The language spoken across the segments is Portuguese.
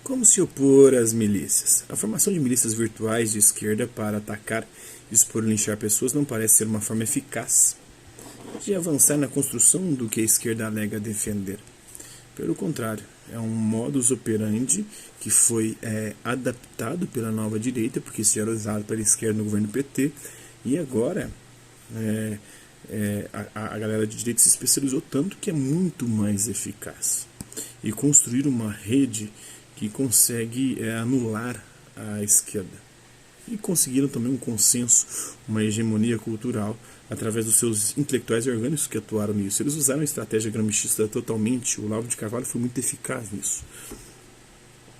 Como se opor às milícias? A formação de milícias virtuais de esquerda para atacar, expor e linchar pessoas não parece ser uma forma eficaz de avançar na construção do que a esquerda alega defender. Pelo contrário, é um modus operandi que foi adaptado pela nova direita, porque isso era usado pela esquerda no governo PT, e agora a galera de direita se especializou tanto que é muito mais eficaz. E construir uma rede que consegue anular a esquerda. E conseguiram também um consenso, uma hegemonia cultural, através dos seus intelectuais orgânicos que atuaram nisso. Eles usaram a estratégia gramscista totalmente, o Olavo de Carvalho foi muito eficaz nisso.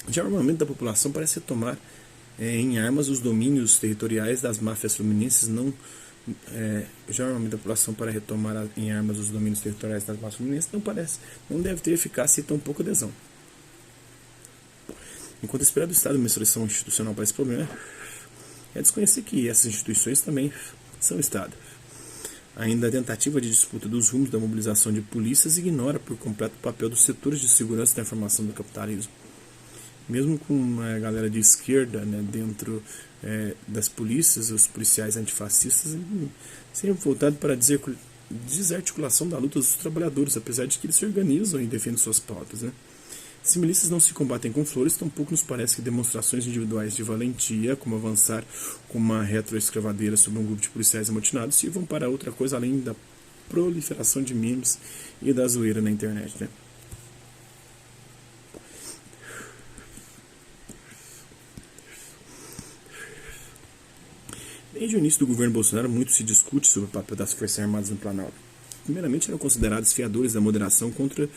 Já o armamento da população parece retomar em armas os domínios territoriais das máfias fluminenses, já o armamento da população para retomar em armas os domínios territoriais das máfias fluminenses não deve ter eficácia e tão pouca adesão. Enquanto esperar do Estado uma solução institucional para esse problema, é desconhecer que essas instituições também são Estado. Ainda a tentativa de disputa dos rumos da mobilização de polícias ignora por completo o papel dos setores de segurança da formação do capitalismo. Mesmo com uma galera de esquerda dentro das polícias, os policiais antifascistas, sempre voltado para a desarticulação da luta dos trabalhadores, apesar de que eles se organizam e defendem suas pautas. Se milícias não se combatem com flores, tampouco nos parece que demonstrações individuais de valentia, como avançar com uma retroescravadeira sobre um grupo de policiais amotinados, sirvam para outra coisa além da proliferação de memes e da zoeira na internet. Desde o início do governo Bolsonaro, muito se discute sobre o papel das Forças Armadas no Planalto. Primeiramente eram considerados fiadores da moderação contra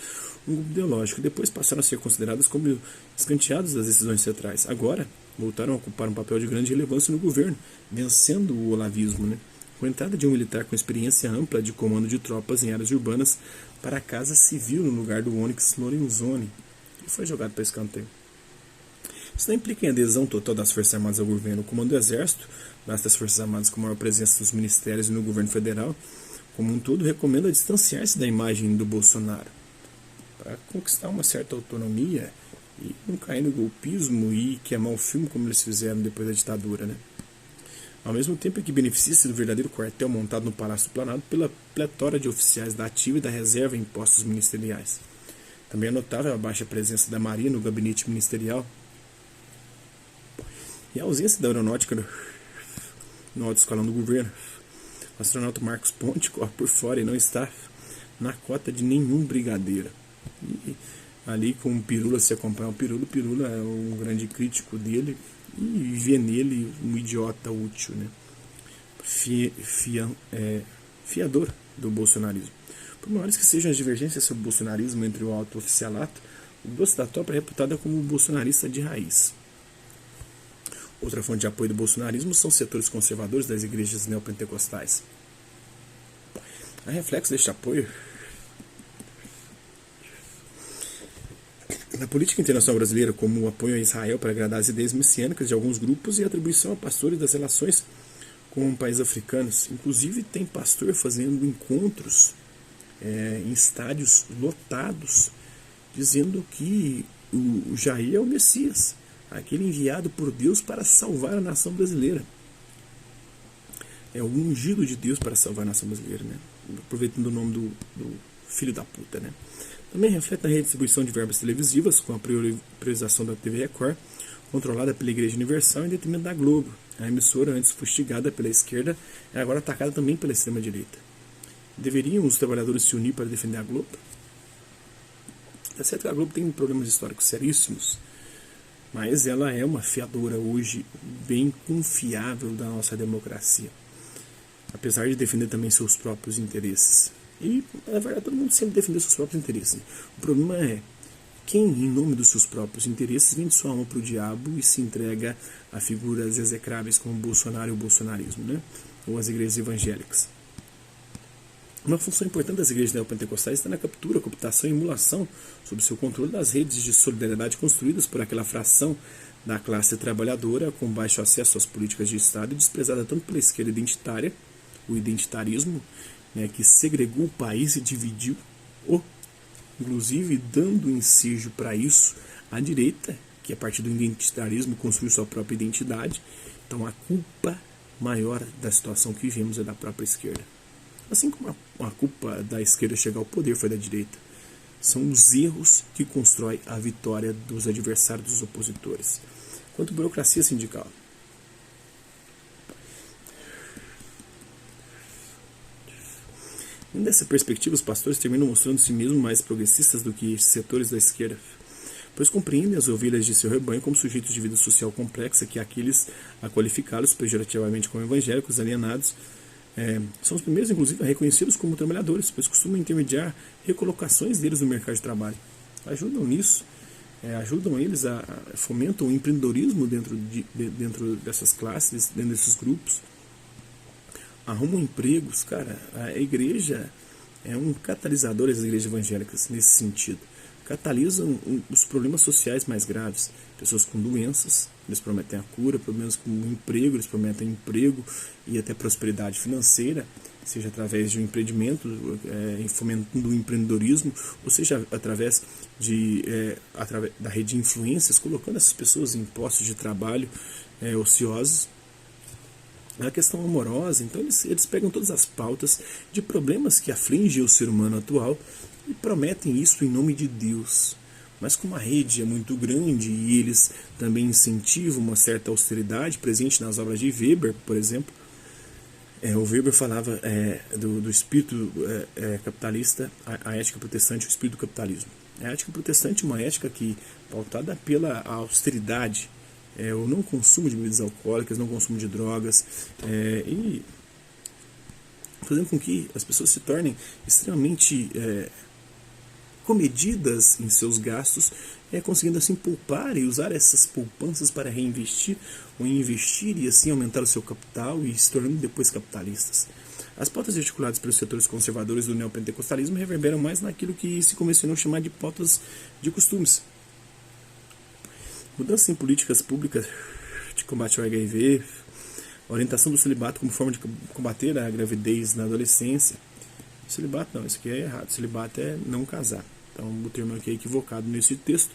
um grupo ideológico, depois passaram a ser considerados como escanteados das decisões centrais. Agora, voltaram a ocupar um papel de grande relevância no governo, vencendo o olavismo. Com a entrada de um militar com experiência ampla de comando de tropas em áreas urbanas para a Casa Civil no lugar do Onyx Lorenzoni, que foi jogado para escanteio. Isso não implica em adesão total das Forças Armadas ao governo. O comando do Exército, das Forças Armadas com maior presença nos ministérios e no governo federal, como um todo, recomenda distanciar-se da imagem do Bolsonaro para conquistar uma certa autonomia e não cair no golpismo e queimar o filme como eles fizeram depois da ditadura. Ao mesmo tempo que beneficia-se do verdadeiro quartel montado no Palácio do Planalto pela pletora de oficiais da ativa e da reserva em postos ministeriais. Também é notável a baixa presença da Marinha no gabinete ministerial e a ausência da aeronáutica no alto escalão do governo. O astronauta Marcos Ponte corre por fora e não está na cota de nenhum brigadeiro. E ali com o Pirula se acompanha o Pirula é um grande crítico dele e vê nele um idiota útil, fiador do bolsonarismo. Por maiores que sejam as divergências sobre o bolsonarismo entre o alto oficialato, o grosso da tropa é reputada como bolsonarista de raiz. Outra fonte de apoio do bolsonarismo são os setores conservadores das igrejas neopentecostais. A reflexo deste apoio, na política internacional brasileira, como o apoio a Israel para agradar as ideias messiânicas de alguns grupos e a atribuição a pastores das relações com países africanos. Inclusive tem pastor fazendo encontros em estádios lotados, dizendo que o Jair é o Messias, aquele enviado por Deus para salvar a nação brasileira. É o ungido de Deus para salvar a nação brasileira, aproveitando o nome do filho da puta, Também reflete na redistribuição de verbas televisivas, com a priorização da TV Record, controlada pela Igreja Universal em detrimento da Globo. A emissora, antes fustigada pela esquerda, é agora atacada também pela extrema-direita. Deveriam os trabalhadores se unir para defender a Globo? É certo que a Globo tem problemas históricos seríssimos, mas ela é uma fiadora hoje bem confiável da nossa democracia, apesar de defender também seus próprios interesses. E, na verdade, todo mundo sempre defendeu seus próprios interesses. O problema é quem, em nome dos seus próprios interesses, vende sua alma para o diabo e se entrega a figuras execráveis como o Bolsonaro e o bolsonarismo, ou as igrejas evangélicas. Uma função importante das igrejas neopentecostais está na captura, cooptação e emulação sob seu controle das redes de solidariedade construídas por aquela fração da classe trabalhadora com baixo acesso às políticas de Estado e desprezada tanto pela esquerda identitária, o identitarismo, que segregou o país e dividiu, inclusive dando ensejo para isso a direita, que a partir do identitarismo construiu sua própria identidade. Então a culpa maior da situação que vivemos é da própria esquerda. Assim como a culpa da esquerda chegar ao poder foi da direita. São os erros que constroem a vitória dos adversários, dos opositores. Quanto à burocracia sindical. Nessa perspectiva, os pastores terminam mostrando si mesmos mais progressistas do que setores da esquerda, pois compreendem as ovelhas de seu rebanho como sujeitos de vida social complexa que aqueles a qualificá-los pejorativamente como evangélicos alienados são os primeiros, inclusive, a reconhecê-los como trabalhadores, pois costumam intermediar recolocações deles no mercado de trabalho. Ajudam nisso, ajudam eles fomentam o empreendedorismo dentro dessas classes, dentro desses grupos, arrumam empregos. Cara, a igreja é um catalisador das igrejas evangélicas nesse sentido. Catalisam os problemas sociais mais graves. Pessoas com doenças, eles prometem a cura, problemas com emprego, eles prometem emprego e até prosperidade financeira, seja através de um empreendimento, fomentando o empreendedorismo, ou seja através da rede de influências, colocando essas pessoas em postos de trabalho ociosos. A questão amorosa, então eles pegam todas as pautas de problemas que afligem o ser humano atual e prometem isso em nome de Deus. Mas como a rede é muito grande e eles também incentivam uma certa austeridade presente nas obras de Weber, por exemplo, o Weber falava do espírito capitalista, a ética protestante e o espírito do capitalismo. A ética protestante é uma ética pautada pela austeridade, o não consumo de bebidas alcoólicas, não consumo de drogas, e fazendo com que as pessoas se tornem extremamente comedidas em seus gastos, conseguindo assim poupar e usar essas poupanças para reinvestir ou investir e assim aumentar o seu capital e se tornando depois capitalistas. As pautas articuladas pelos setores conservadores do neopentecostalismo reverberam mais naquilo que se convencionou chamar de pautas de costumes. Mudanças em políticas públicas de combate ao HIV, orientação do celibato como forma de combater a gravidez na adolescência. Celibato não, isso aqui é errado. Celibato é não casar. Então o termo aqui é equivocado nesse texto.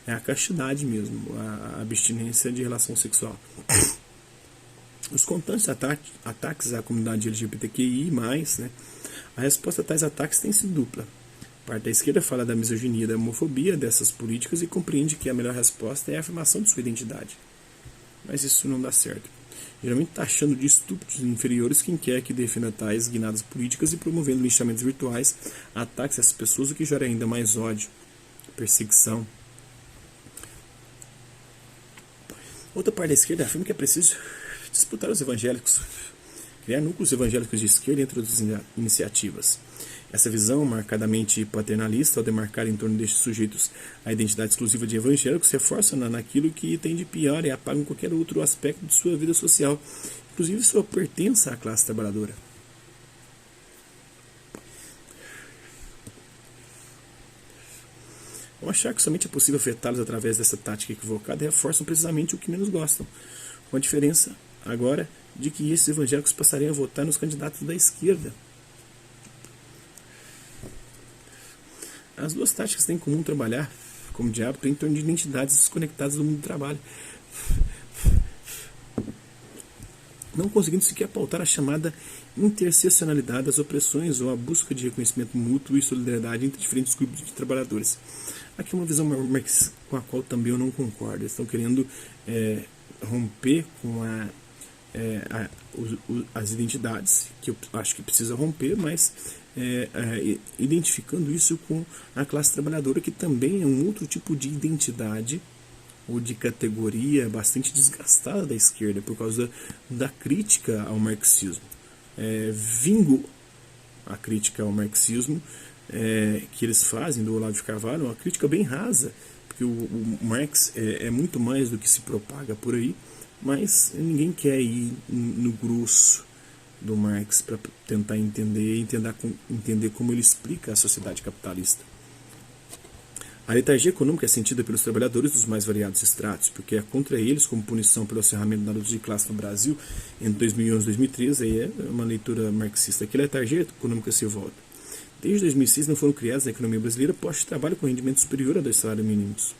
É a castidade mesmo, a abstinência de relação sexual. Os constantes ataques à comunidade LGBTQI+, a resposta a tais ataques tem sido dupla. A parte da esquerda fala da misoginia e da homofobia dessas políticas e compreende que a melhor resposta é a afirmação de sua identidade. Mas isso não dá certo. Geralmente taxando de estúpidos e inferiores quem quer que defenda tais guinadas políticas e promovendo linchamentos virtuais, ataques a essas pessoas, o que gera ainda mais ódio, perseguição. Outra parte da esquerda afirma que é preciso disputar os evangélicos, criar núcleos evangélicos de esquerda entre outras iniciativas. Essa visão, marcadamente paternalista, ao demarcar em torno destes sujeitos a identidade exclusiva de evangélicos, reforça naquilo que tem de pior e apagam qualquer outro aspecto de sua vida social, inclusive sua pertença à classe trabalhadora. Ao achar que somente é possível afetá-los através dessa tática equivocada, reforçam precisamente o que menos gostam, com a diferença, agora, de que esses evangélicos passariam a votar nos candidatos da esquerda. As duas táticas têm em comum trabalhar, como de hábito, em torno de identidades desconectadas do mundo do trabalho, não conseguindo sequer pautar a chamada interseccionalidade das opressões ou a busca de reconhecimento mútuo e solidariedade entre diferentes grupos de trabalhadores. Aqui é uma visão marxista com a qual também eu não concordo. Eles estão querendo romper com as identidades, que eu acho que precisa romper, mas identificando isso com a classe trabalhadora, que também é um outro tipo de identidade ou de categoria bastante desgastada da esquerda por causa da crítica ao marxismo. Vingo a crítica ao marxismo que eles fazem do Olavo de Carvalho, uma crítica bem rasa, porque o Marx é muito mais do que se propaga por aí, mas ninguém quer ir no grosso do Marx para tentar entender como ele explica a sociedade capitalista. A letargia econômica é sentida pelos trabalhadores dos mais variados estratos, porque é contra eles, como punição pelo acerramento da luta de classe no Brasil entre 2011 e 2013, aí é uma leitura marxista, que a letargia econômica se volta. Desde 2006 não foram criados na economia brasileira postos de trabalho com rendimento superior a 2 salários mínimos.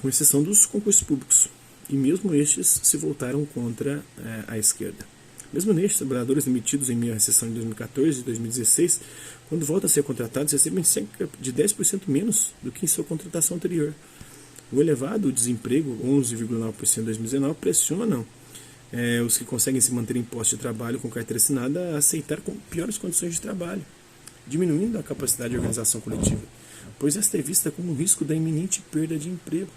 com exceção dos concursos públicos. E mesmo estes se voltaram contra a esquerda. Mesmo nestes, trabalhadores demitidos em meio à recessão de 2014 e 2016, quando voltam a ser contratados, recebem cerca de 10% menos do que em sua contratação anterior. O elevado desemprego, 11,9% em 2019, pressionam os que conseguem se manter em posto de trabalho com carteira assinada a aceitar com piores condições de trabalho, diminuindo a capacidade de organização coletiva, pois esta é vista como um risco da iminente perda de emprego.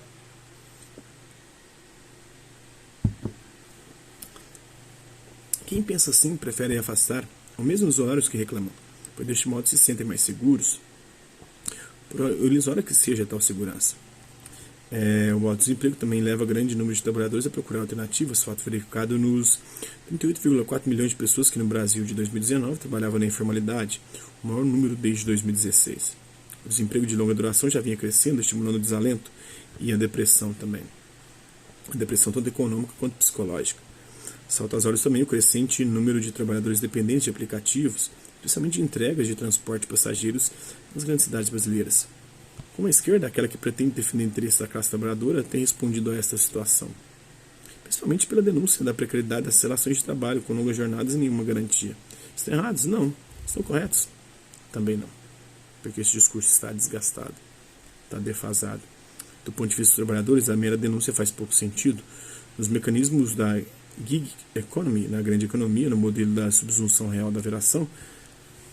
Quem pensa assim prefere afastar, ou mesmo os usuários que reclamam, pois deste modo se sentem mais seguros, por ilusória que seja tal segurança. O alto desemprego também leva grande número de trabalhadores a procurar alternativas, fato verificado nos 38,4 milhões de pessoas que no Brasil de 2019 trabalhavam na informalidade, o maior número desde 2016. O desemprego de longa duração já vinha crescendo, estimulando o desalento e a depressão também. A depressão tanto econômica quanto psicológica. Salta aos olhos também o crescente número de trabalhadores dependentes de aplicativos, especialmente de entregas de transporte de passageiros nas grandes cidades brasileiras. Como a esquerda, aquela que pretende defender interesses da classe trabalhadora, tem respondido a esta situação, principalmente pela denúncia da precariedade das relações de trabalho, com longas jornadas e nenhuma garantia. Estão errados? Não. Estão corretos? Também não, porque esse discurso está desgastado, está defasado. Do ponto de vista dos trabalhadores, a mera denúncia faz pouco sentido. Os mecanismos da gig economy, na grande economia, no modelo da subsunção real da veração,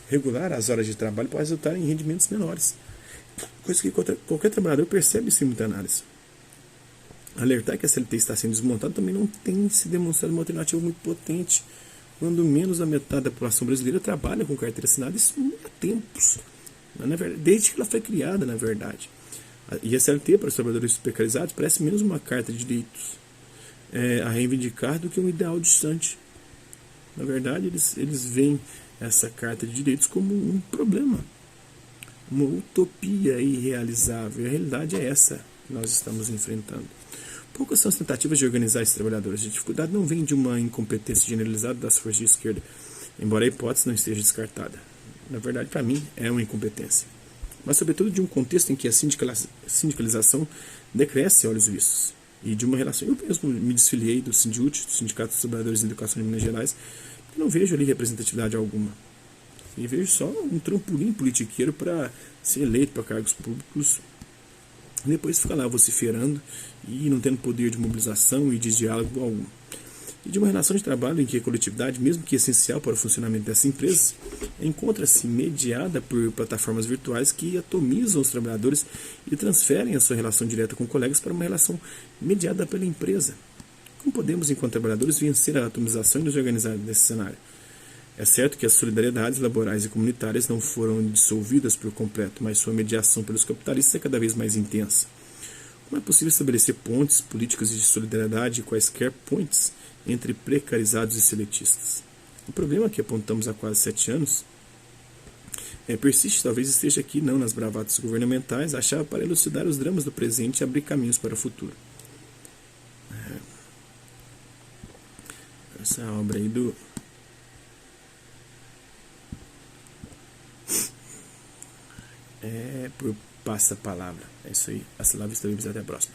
regular as horas de trabalho pode resultar em rendimentos menores, coisa que qualquer trabalhador percebe sem muita análise. Alertar que a CLT está sendo desmontada também não tem se demonstrado uma alternativa muito potente, quando menos da metade da população brasileira trabalha com carteira assinada, isso há tempos, desde que ela foi criada, na verdade. E a CLT, para os trabalhadores precarizados, parece menos uma carta de direitos a reivindicar do que um ideal distante. Na verdade, eles veem essa carta de direitos como um problema, uma utopia irrealizável. A realidade é essa que nós estamos enfrentando. Poucas são as tentativas de organizar esses trabalhadores. A dificuldade não vem de uma incompetência generalizada das forças de esquerda, embora a hipótese não esteja descartada. Na verdade, para mim, é uma incompetência. Mas, sobretudo, de um contexto em que a sindicalização decresce a olhos vistos. E de uma relação... Eu mesmo me desfiliei do Sindiúti, do Sindicato dos Trabalhadores de Educação de Minas Gerais, e não vejo ali representatividade alguma. E vejo só um trampolim politiqueiro para ser eleito para cargos públicos e depois ficar lá vociferando e não tendo poder de mobilização e de diálogo algum. E de uma relação de trabalho em que a coletividade, mesmo que essencial para o funcionamento dessas empresas, encontra-se mediada por plataformas virtuais que atomizam os trabalhadores e transferem a sua relação direta com colegas para uma relação mediada pela empresa. Como podemos, enquanto trabalhadores, vencer a atomização e nos organizar nesse cenário? É certo que as solidariedades laborais e comunitárias não foram dissolvidas por completo, mas sua mediação pelos capitalistas é cada vez mais intensa. Como é possível estabelecer pontes políticas de solidariedade e quaisquer pontes entre precarizados e seletistas? O problema que apontamos há quase 7 anos persiste, talvez esteja aqui, não nas bravatas governamentais, a chave para elucidar os dramas do presente e abrir caminhos para o futuro. Essa obra aí do... por Passa a Palavra. É isso aí. Hasta lá, vista, até a próxima.